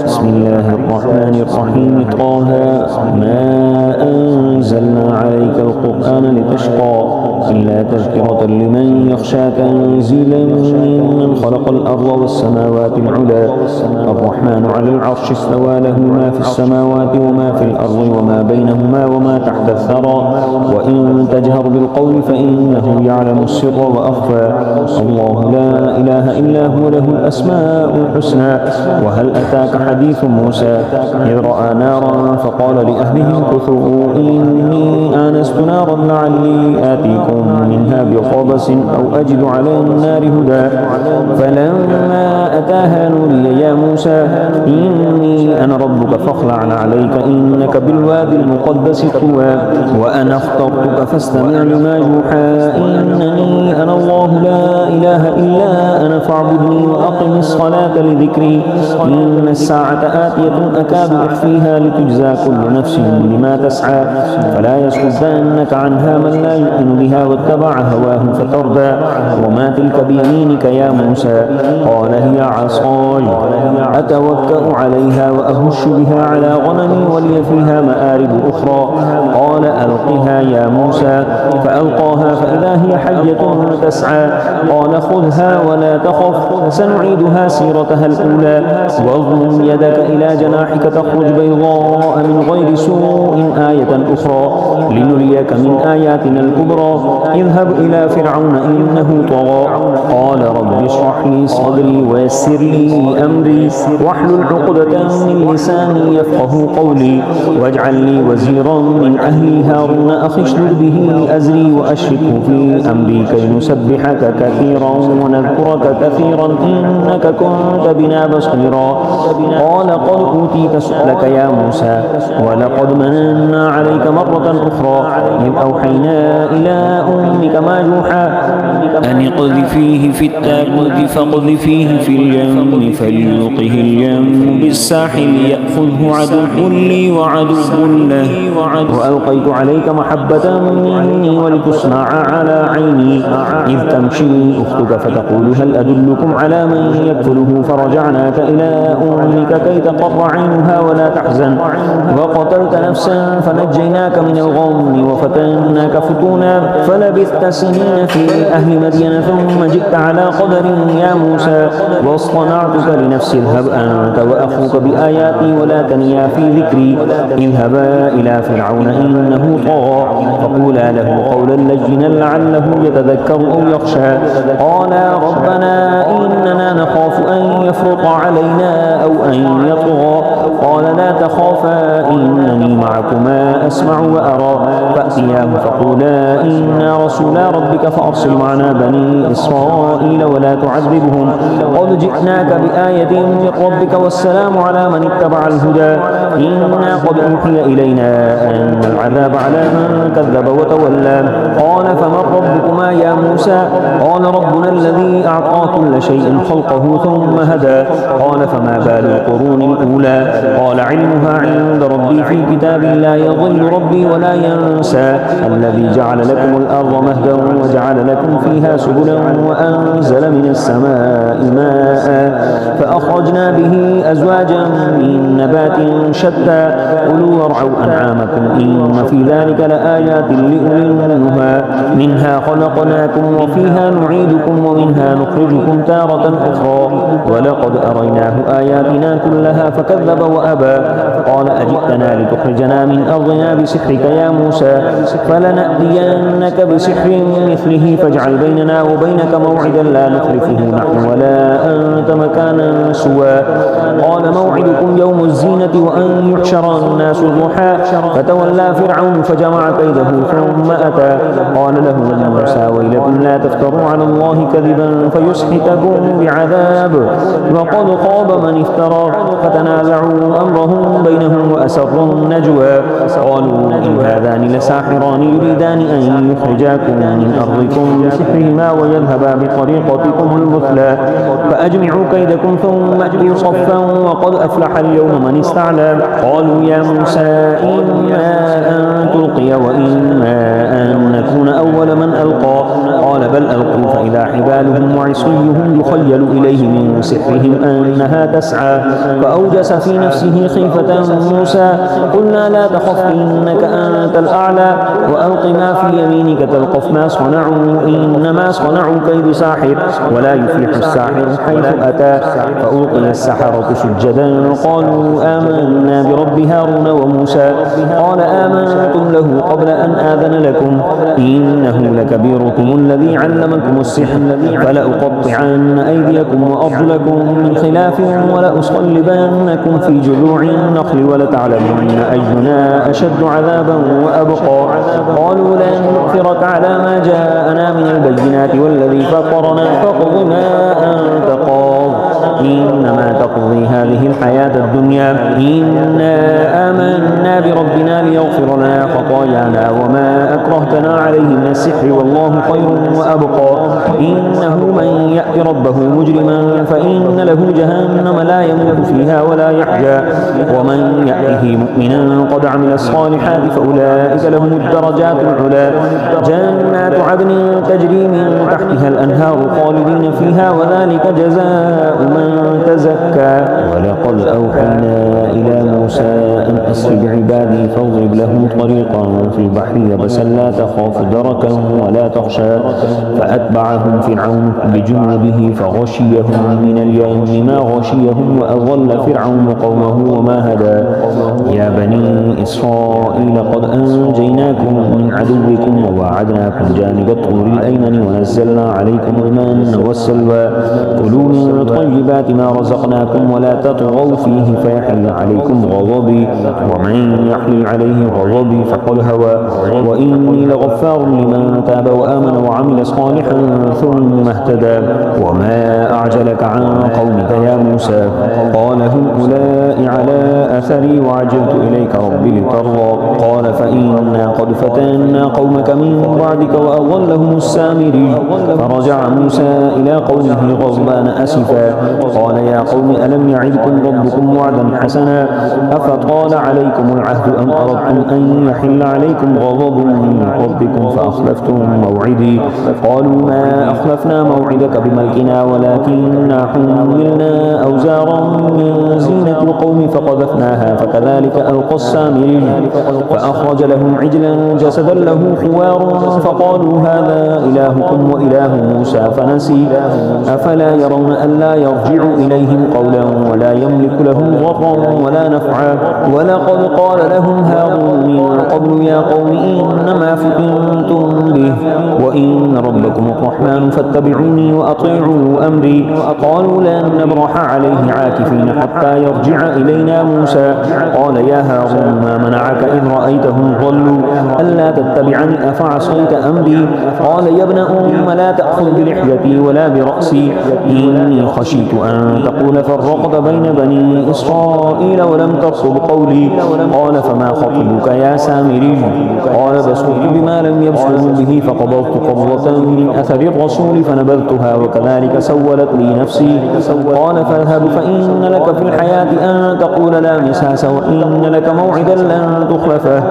بسم الله الرحمن الرحيم. طه ما أنزلنا عليك القرآن لتشقى إلا تذكرة لمن يخشى تنزيلا ممن خلق الأرض والسماوات العلى الرحمن على العرش استوى له ما في السماوات وما في الأرض وما بينهما وما تحت الثرى وإن تجهر بالقول فإنه يعلم السر وأخفى الله لا إله إلا هو له الأسماء الحسنى. وهل أتاك حديث موسى إذ رأى نارا فقال لأهلهم كثوا إني آنست نارا لعلي آتيكم منها بقبس أو أجد على النار هدى فلما أتاها نودي يا موسى إني أنا ربك فاخلع عليك إنك بالوادي المقدس طوى وأنا اخترتك فاستمع لما يوحى إنني أنا الله لا إله إلا أنا فاعبدني وأقم الصلاة لذكري إن الساعة آتية أكاد أخفيها لتجزى كل نفس بما تسعى فلا يصدنك عنها من لا يؤمن بها واتبع هواه فتردى وما تلك بيمينك يا موسى قال هي عصاي أتوكأ عليها وأهش بها على غنمي ولي فيها مآرب أخرى قال ألقها يا موسى فألقاها فإذا هي حية تسعى قال خذها ولا تخف سنعيدها سيرتها الأولى واضم يدك إلى جناحك تخرج بيضاء من غير سوء آية أخرى لنريك من آياتنا الكبرى اذهب إلى فرعون إنه طغى قال رب اشرح لي صدري ويسر لي أمري واحلل عقدة من لساني يفقه قولي واجعل لي وزيرا من أهلي هارون أخي اشدد به أزري وأشركه في أمري كي نسبحك كثيرا ونذكرك كثيرا إنك كنت بنا بصيرا قال قد أوتيت سؤلك يا موسى ولقد مننا عليك مرة أخرى إذ أوحينا إلى أمك ما يوحى أن اقذفيه في التابوت فاقذفيه في اليم فليلقه اليم بالساحل يأخذه عدو لي وعدو له وألقيت عليك محبة مني ولتصنع على عيني إذ تمشي أختك فتقول هل أدلكم على من يكفله فرجعناك إلى أمك كي تقر عينها ولا تحزن وقتلت نفسا فنجيناك من الغم وفتناك فتونا فلبثت سنين في أهل مدين ثم جئت على قدر يا موسى واصطنعتك لنفسي اذهب أنت وأخوك بآياتي ولا تنيا في ذكري اذهبا إلى فرعون إنه طغى فقولا له قولا لجنا لعله يتذكر أو يخشى قالا ربنا إننا نخاف أن يفرط علينا أو أن يطغى قال لا تخافا إنني معكما أسمع وأرى فأتياه فقولا إنا رسولا ربك فأرسل معنا بني إسرائيل ولا تعذبهم قد جئناك بآية من ربك والسلام على من اتبع الهدى إنا قد أوحي إلينا أن العذاب على من كذب وتولى قال فمن ربكما يا موسى قال ربنا الذي أعطى كل شيء خلقه ثم هدى قال فما بال القرون الأولى قال علمها عند ربي في كتاب لا يضل ربي ولا ينسى الذي جعل لكم الأرض مهدا وجعل لكم فيها سبلا وأنزل من السماء ماء فأخرجنا به أزواجا من نبات شتى كلوا وارعوا أنعامكم إن في ذلك لآيات لأولي النهى منها خلقناكم وفيها نعيدكم ومنها نخرجكم تارة أخرى ولقد أريناه آياتنا كلها فكذب وأبى قال أجئتنا لتخرجنا من أرضنا بسحرك يا موسى فلنأتينك بسحر مثله فاجعل بيننا وبينك موعدا لا نخلفه نحن ولا أنت مكانا سوى قال موعدكم يوم الزينة وأن يحشر الناس ضحى فتولى فرعون فجمع كيده ثم أتى قال له موسى ويلكم لا تفتروا على الله كذبا فيسحتكم بعذاب وقد خاب من افترى فتنازعوا أمرهم بينهم وأسروا النجوى قالوا إن هذان لساحران يريدان أن يخرجاكم من أرضكم بسحرهما ويذهبا بطريقتكم المثلى فأجمعوا كيدكم ثم أتوا صفا وقد أفلح اليوم من استعلى. قالوا يا موسى إما أن تلقي وإما أن نكون أول من ألقى. قال بل ألقوا فإذا حبالهم وعصيهم يخيل إليه من سحرهم أنها تسعى. فأوجس في نفسه خيفة موسى. قلنا لا تخف إنك أنت الأعلى وألق ما في يمينك تلقف ما صنعوا إنما صنعوا كيد ساحر ولا يفلح الساحر حيث أتى. فألقي السحرة سجدا قالوا آمنا برب هارون وموسى. قال آمنتم له قبل أن آذن لكم إنه لكبيركم الذي علمكم السحر فلأقطعن أيديكم وأرجلكم من خلاف ولأصلبنكم في جذوع النخل ولتعلمن أينا أشد عذابا وأبقى. قالوا لن نؤثرك على ما جاءنا من البينات والذي فطرنا فاقض ما أنت قاض إنما تقضي هذه الحياة الدنيا إنا آمنا بربنا ليغفر لنا خطايانا وما أكرهتنا عليه من السحر والله خير وأبقى. إنه من يأت ربه مجرما فإن له جهنم لا يموت فيها ولا يحيا ومن يأته مؤمنا قد عمل الصالحات فأولئك لهم الدرجات العلى جنات عدن تجري من تحتها الأنهار خالدين فيها وذلك جزاء من تزكى. ولقد أوحينا إلى موسى أن أسر بعبادي فاضرب لهم طريقا في البحر يبسا لا تخاف دركا ولا تخشى. فأتبعهم فرعون بجنوده فغشيهم من اليم ما غشيهم وأضل فرعون قومه وما هدى. يا بني إسرائيل قد أنجيناكم من عدوكم وواعدناكم جانب الطور الأيمن ونزلنا عليكم المن والسلوى. كلوا من طيبات ما رزقناكم ولا تطغوا فيه فيحل عليكم غضبي ومن يحلل عليه غضبي فقد هوى وإني لغفار لمن تاب وآمن وعمل صالحا ثم اهتدى. وما أعجلك عن قومك يا موسى؟ قال هم أولئك على أثري وعجلت إليك ربي لترضى. قال فإنا قد فتنا قومك من بعدك وأضلهم السامري. فرجع موسى إلى قومه غضبان أسفا قال يا قوم ألم يعدكم ربكم وعدا حسنا أفطال عليكم العهد أم أردتم أن يحل عليكم غضب من ربكم فأخلفتم موعدي. قالوا ما أخلفنا موعدك بملكنا ولكننا حملنا أوزارا من زينة القوم فقذفناها فكذلك ألقى السامري. فأخرج لهم عجلا جسدا له خوار فقالوا هذا إلهكم وإله موسى فنسي. أفلا يرون ألا يرجع إليهم قولا ولا يملك لهم ضرا ولا نفعا. ولقد قال لهم هارون من قبل يا قوم إنما فتنتم به وإن ربكم الرحمن فاتبعوني وأطيعوا أمري. قالوا لن نبرح عليه عاكفين حتى يرجع إلينا موسى. قال يا هارون ما منعك إذ رأيتهم ضلوا ألا تتبعني أفعصيت أمري. قال يا ابن أم لا تأخذ بلحيتي ولا برأسي إني خشيت أن تقول فرقت بين بني إسرائيل ولم ترقب قولي. قال فما خطبك يا سامري؟ قال بصرت بما لم يبصروا به فقبضت قبضة من أثر الرسول فنبذتها وكذلك سولت لي نفسي. قال فاذهب فإن لك في الحياة أن تقول لا مساس وإن لك موعدا لن تخلفه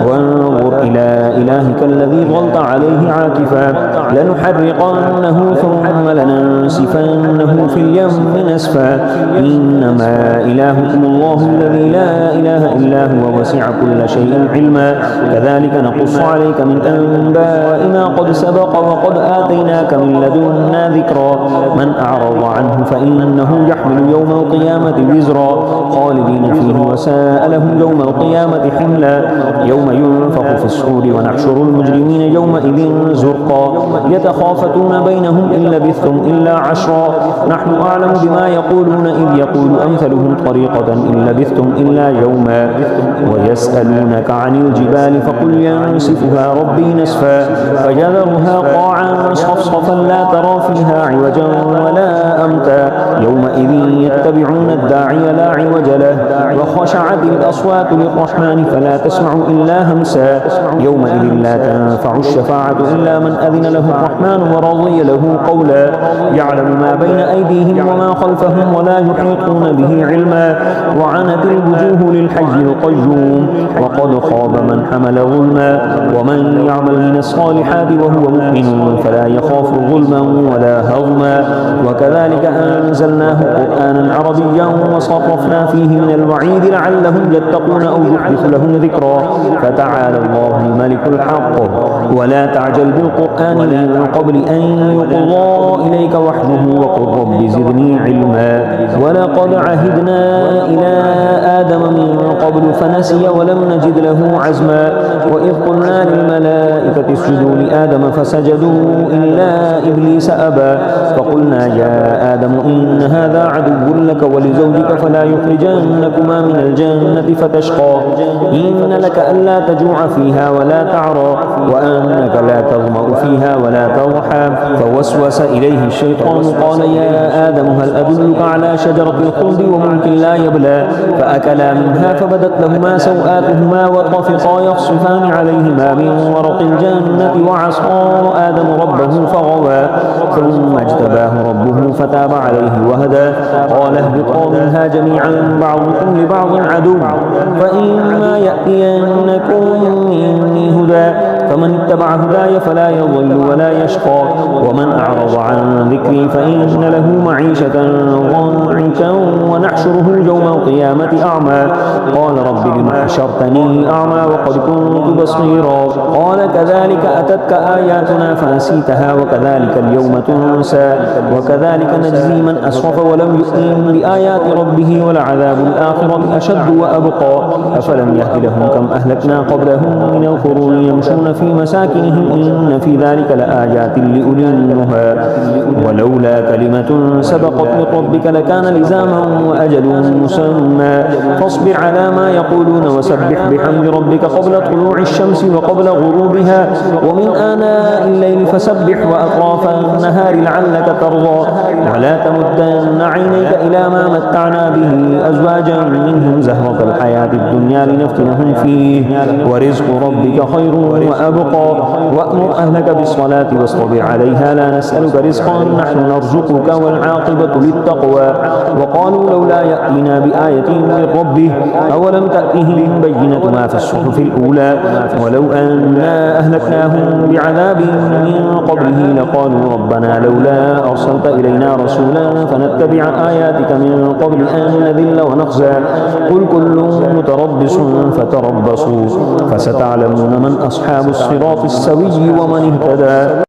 وانظر إلى إلهك الذي ظلت عليه عاكفا لنحرقنه ثم لننسفنه في اليم نسفا. إنما إلهكم الله الذي لا إله إلا هو وسع كل شيء علما كذلك نقص عليك من أنباء ما قد سبق وقد آتيناك من لدنا ذكرا. من أعرض عنه فإنه يحمل يوم القيامة وزرا خالدين فيه وساء لهم يوم القيامة حملا. يوم ينفخ في الصور ونحشر المجرمين يومئذ زرقا يتخافتون بينهم إن لبثتم إلا عشرا نحن أعلم بما يقولون إذ يقول أمثلهم طريقة إن لبثتم إلا يوما. ويسألونك عن الجبال فقل ينسفها ربي نسفا فيذرها قاعا صفصفا لا ترى فيها عوجا ولا أمتا. يومئذ يتبعون الداعي لا عوج له وخشعت الأصوات للرحمن فلا تسمع إلا همسا يومئذ لا تنفع الشفاعة إلا من أذن له الرحمن ورضي له قولا يعلم ما بين أيديهم وما خلفهم ولا يحيطون به علما وعنت الوجوه للحي القيوم وقد خاب من حمل ظلما ومن يعمل من الصالحات وهو مؤمن فلا يخاف ظلما ولا هضما وكذلك أنزلناه قرآنا عربيا وصرفنا فيه من الوعيد لعلهم يتقون أو يحدث لهم ذكرا فتعالى الله الملك الحق ولا تعجل بالقرآن من قبل أن يقضى إليك وحده وقل رب زدني علما ولقد عهدنا إلى آدم من قبل فنسي ولم نجد له عزما وإذ قلنا للملائكة اسجدوا لآدم فسجدوا إلا إبليس أبى فقلنا يا آدم إن هذا عدو لك ولزوجك فلا يخرجنكما من الجنة فتشقى إن لك ألا تجوع فيها ولا تعرى وأنك لا تظمأ فيها ولا تضحى فوسوس إليه الشيطان قال يا آدم هل أدلك على شجرة الخلد وملك لا يبلى فأكلا منها فبدت لهما سوآتهما وطفقا يخصفان عليهما من ورق الجنة وعصى آدم ربه فغوى ثم اجتباه ربه فتاب عليه وهدى قال اهبطا منها جميعا بعضكم لبعض عدو فإما يأتينكم مني هدى فمن اتبع هداي فلا يضل ولا يشقى ومن أعرض عن ذكري فإن له معيشة ضنكا ونحشره يوم القيامة أعمى قال رب لم حشرتني أعمى وقد كنت بصيرا قال كذلك أتتك آياتنا فنسيتها وكذلك اليوم تنسى وكذلك نجزي من أسرف ولم يؤمن بآيات ربه ولعذاب الآخرة أشد وأبقى أفلم يهد لهم كم أهلكنا قبلهم من القرون يمشون في مساكنهم إن في ذلك لآيات لأولي النهى ولولا كلمة سبقت من ربك لكان لزاما وأجل مسمى فاصبر على ما يقولون وسبح بحمد ربك قبل طلوع الشمس وقبل غروبها ومن آناء الليل فسبح وأطراف النهار لعلك ترضى ولا تمدن عينيك إلى ما متعنا به أزواجا منهم زهرة الحياة الدنيا لنفتنهم فيه ورزق ربك خير وأبقى وأمر أهلك بالصلاة واصطبر عليها لا نسألك رزقا نحن نرزقك والعاقبة للتقوى وقالوا لولا يأتينا بآية من ربه أولم تأتهم بينة ما في الصحف الأولى ولو أنا أهلكناهم بعذاب من قبله لقالوا ربنا لولا أرسلت إلينا رسولا فنتبع آياتك من قبل أن نذل ونخزى قل كل متربص فتربصوا فستعلمون من أصحاب الصراط السوي ومن اهتدى